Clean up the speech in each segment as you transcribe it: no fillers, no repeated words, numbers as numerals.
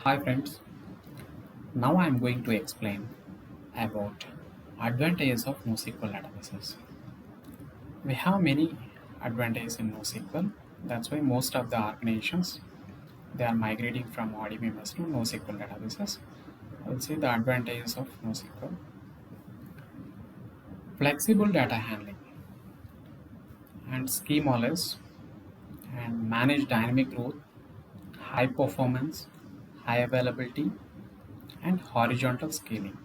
Hi friends, now I am going to explain about advantages of NoSQL databases. We have many advantages in NoSQL. That's why most of the organizations they are migrating from RDBMS to NoSQL databases. I will see the advantages of NoSQL. Flexible data handling and schemaless and manage dynamic growth, high performance, high availability, and horizontal scaling.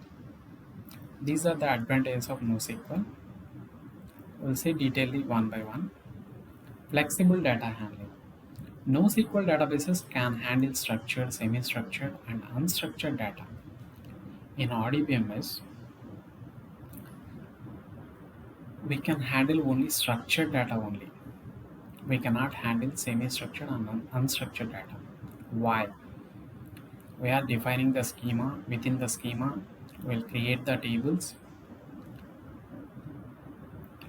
These are the advantages of NoSQL. We'll see detailedly one by one. Flexible data handling. NoSQL databases can handle structured, semi-structured, and unstructured data. In RDBMS, we can handle only structured data only. We cannot handle semi-structured and unstructured data. Why? We are defining the schema. Within the schema, we'll create the tables.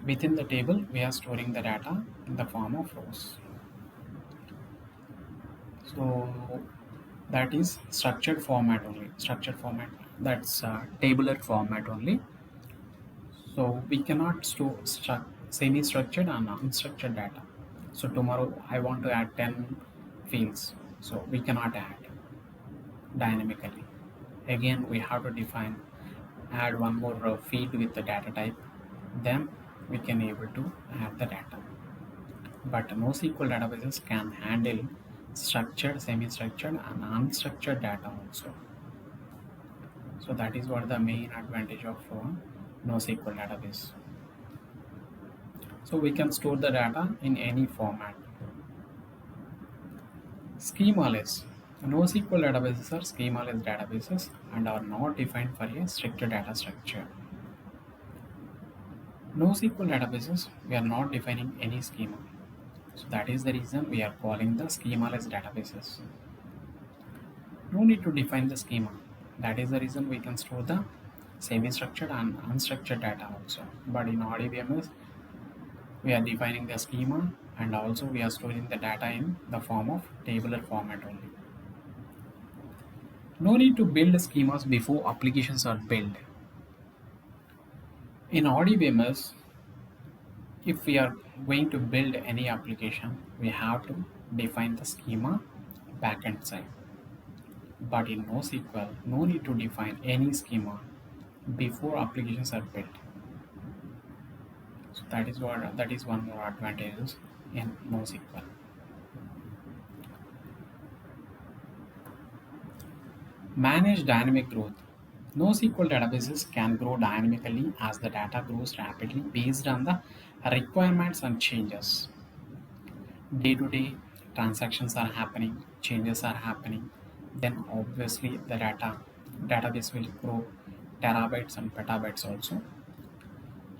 Within the table, we are storing the data in the form of rows. So that is structured format only. Structured format, that's tabular format only. So we cannot store semi-structured and unstructured data. So tomorrow I want to add 10 fields. So we cannot add dynamically. Again, we have to add one more field with the data type. Then we can able to add the data. But NoSQL databases can handle structured, semi-structured, and unstructured data also. So that is what the main advantage of NoSQL database. So we can store the data in any format. Schemaless. NoSQL databases are schemaless databases and are not defined for a strict data structure. NoSQL databases, we are not defining any schema. So that is the reason we are calling the schemaless databases. No need to define the schema. That is the reason we can store the semi-structured and unstructured data also. But in RDBMS, we are defining the schema and also we are storing the data in the form of tabular format only. No need to build schemas before applications are built. In RDBMS, if we are going to build any application, we have to define the schema backend side. But in NoSQL, no need to define any schema before applications are built. So that is one more advantage in NoSQL. Manage dynamic growth. NoSQL databases can grow dynamically as the data grows rapidly based on the requirements and changes. Day to day transactions are happening, changes are happening, then obviously the database will grow terabytes and petabytes also.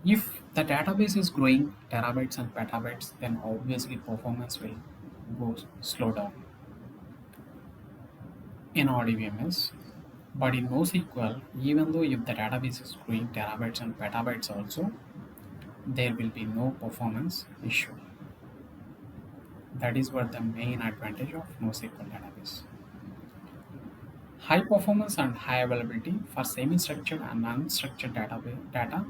If the database is growing terabytes and petabytes, then obviously performance will go slow down in RDBMS. But in NoSQL, even though if the database is growing terabytes and petabytes also, there will be no performance issue. That is what the main advantage of NoSQL database. High performance and high availability for semi-structured and unstructured data.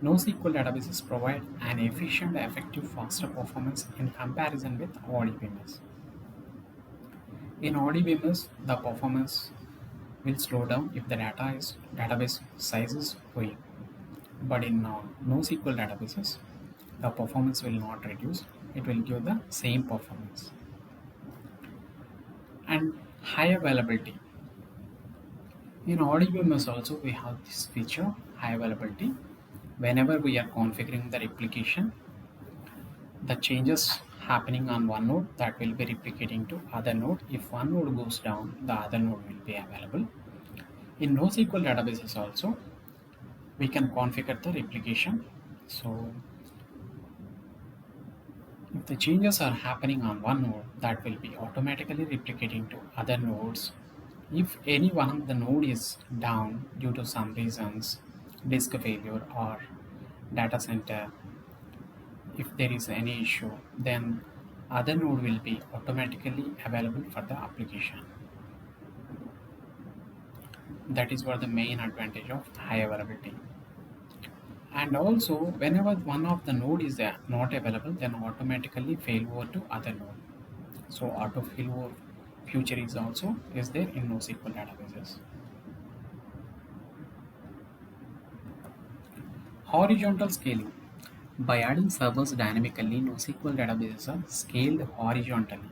NoSQL databases provide an efficient, effective, faster performance in comparison with RDBMS. In RDBMS, the performance will slow down if the database size is growing. But in NoSQL databases, the performance will not reduce. It will give the same performance. And high availability. In RDBMS also we have this feature, high availability. Whenever we are configuring the replication, the changes happening on one node that will be replicating to other node. If one node goes down, the other node will be available. In NoSQL databases also, we can configure the replication. So if the changes are happening on one node, that will be automatically replicating to other nodes. If any one of the node is down due to some reasons, disk failure or data center, if there is any issue, then other node will be automatically available for the application. That is what the main advantage of high availability. And also, whenever one of the node is not available, then automatically fail over to other node. So auto fail over feature is also is there in NoSQL databases. Horizontal scaling. By adding servers dynamically, NoSQL databases are scaled horizontally.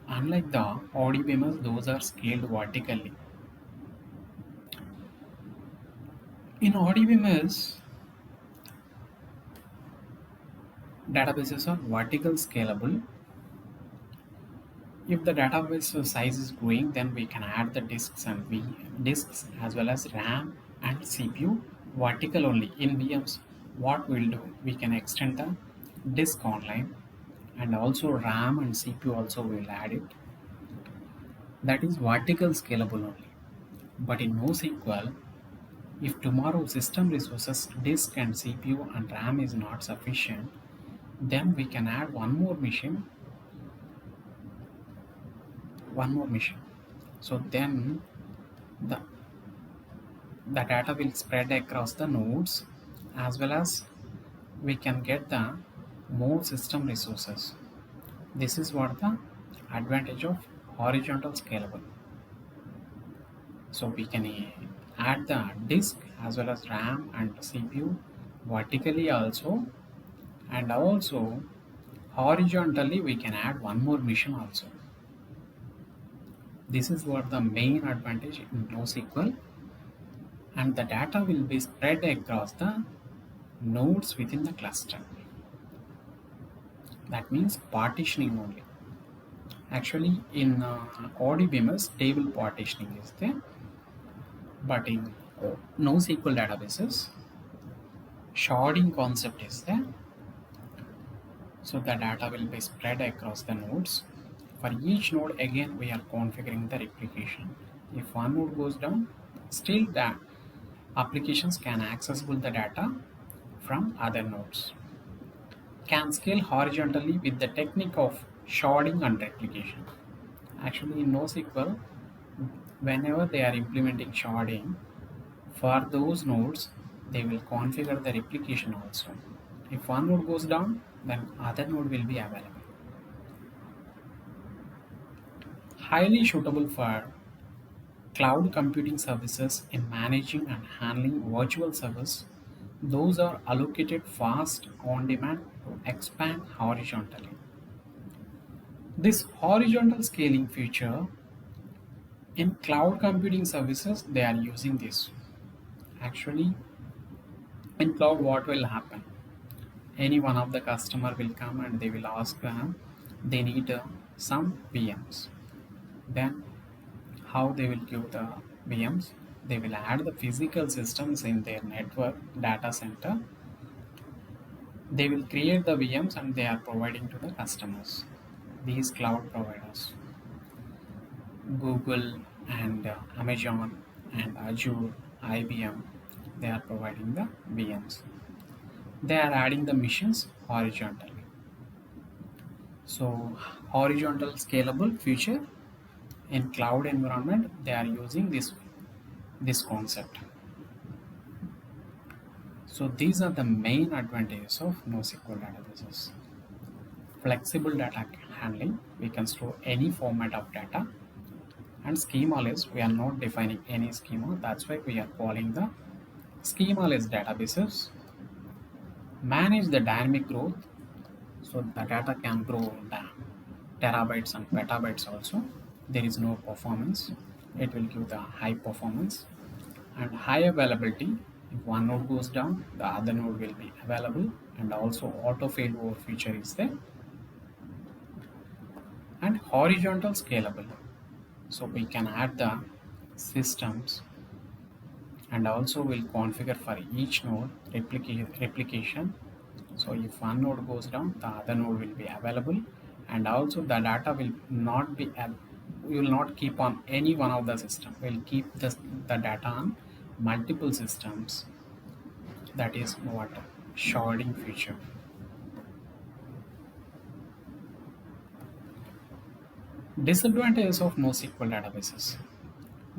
Unlike the ODBMS, those are scaled vertically. In ODBMS, databases are vertical scalable. If the database size is growing, then we can add the disks as well as RAM and CPU vertical only. In VMs, what we'll do, we can extend the disk online, and also RAM and CPU also will add it. That is vertical scalable only. But in NoSQL, if tomorrow system resources, disk and CPU and RAM is not sufficient, then we can add one more machine. So then the the data will spread across the nodes, as well as we can get the more system resources. This is what the advantage of horizontal scalable. So we can add the disk as well as RAM and CPU vertically also, and also horizontally we can add one more machine also. This is what the main advantage in NoSQL, and the data will be spread across the nodes within the cluster. That means partitioning only. Actually, in ODBMS, table partitioning is there, but in NoSQL databases, sharding concept is there. So the data will be spread across the nodes. For each node, again, we are configuring the replication. If one node goes down, still the applications can accessible the data from other nodes. Can scale horizontally with the technique of sharding and replication. Actually, in NoSQL, whenever they are implementing sharding, for those nodes, they will configure the replication also. If one node goes down, then other node will be available. Highly suitable for cloud computing services in managing and handling virtual servers. Those are allocated fast on demand to expand horizontally. This horizontal scaling feature in cloud computing services, they are using this. Actually, in cloud, what will happen? Any one of the customer will come and they will ask they need some VMs. Then how they will give the VMs? They will add the physical systems in their network data center. They will create the VMs and they are providing to the customers. These cloud providers, Google and Amazon and Azure, IBM, they are providing the VMs. They are adding the missions horizontally. So horizontal scalable feature in cloud environment, they are using this concept. So these are the main advantages of NoSQL databases. Flexible data handling, we can store any format of data, and schemaless, we are not defining any schema. That's why we are calling the schemaless databases. Manage the dynamic growth, so the data can grow in the terabytes and petabytes also. There is no performance. It will give the high performance and high availability. If one node goes down, the other node will be available, and also auto failover feature is there. And horizontal scalable, so we can add the systems, and also will configure for each node replication. So if one node goes down, the other node will be available, and also the data will not be we will not keep on any one of the system. We'll keep the data on multiple systems. That is what sharding feature. Disadvantages of NoSQL databases.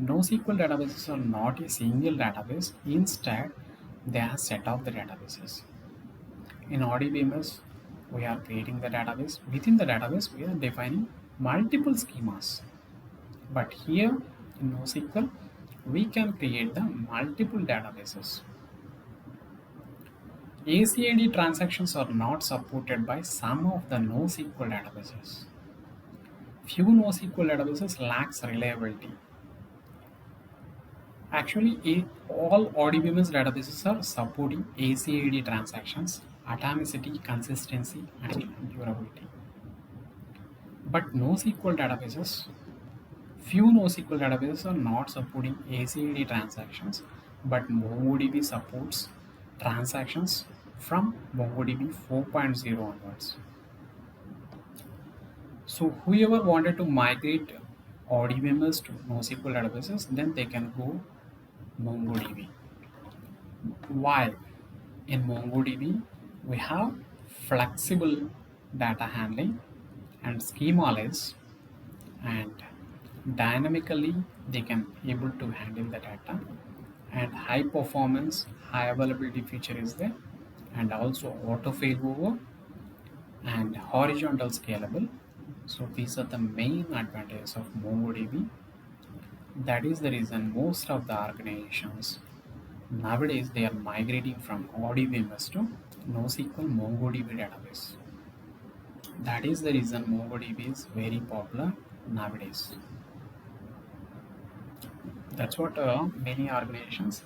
NoSQL databases are not a single database. Instead, they are a set of the databases. In RDBMS, we are creating the database. Within the database, we are defining multiple schemas. But here in NoSQL, we can create the multiple databases. ACID transactions are not supported by some of the NoSQL databases. Few NoSQL databases lacks reliability. Actually, all ODBMS databases are supporting ACID transactions, atomicity, consistency, and durability. But NoSQL databases, few NoSQL databases are not supporting ACID transactions, but MongoDB supports transactions from MongoDB 4.0 onwards. So whoever wanted to migrate ODBMS to NoSQL databases, then they can go MongoDB. Why? In MongoDB, we have flexible data handling and schemaless, and dynamically they can able to handle the data, and high performance, high availability feature is there, and also auto failover and horizontal scalable. So these are the main advantages of MongoDB. That is the reason most of the organizations nowadays they are migrating from ODBMS to NoSQL MongoDB database. That is the reason MongoDB is very popular nowadays. That's what many organizations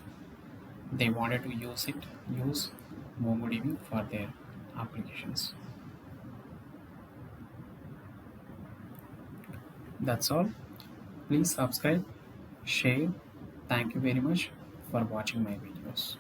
they wanted to use MongoDB for their applications. That's all. Please subscribe, share. Thank you very much for watching my videos.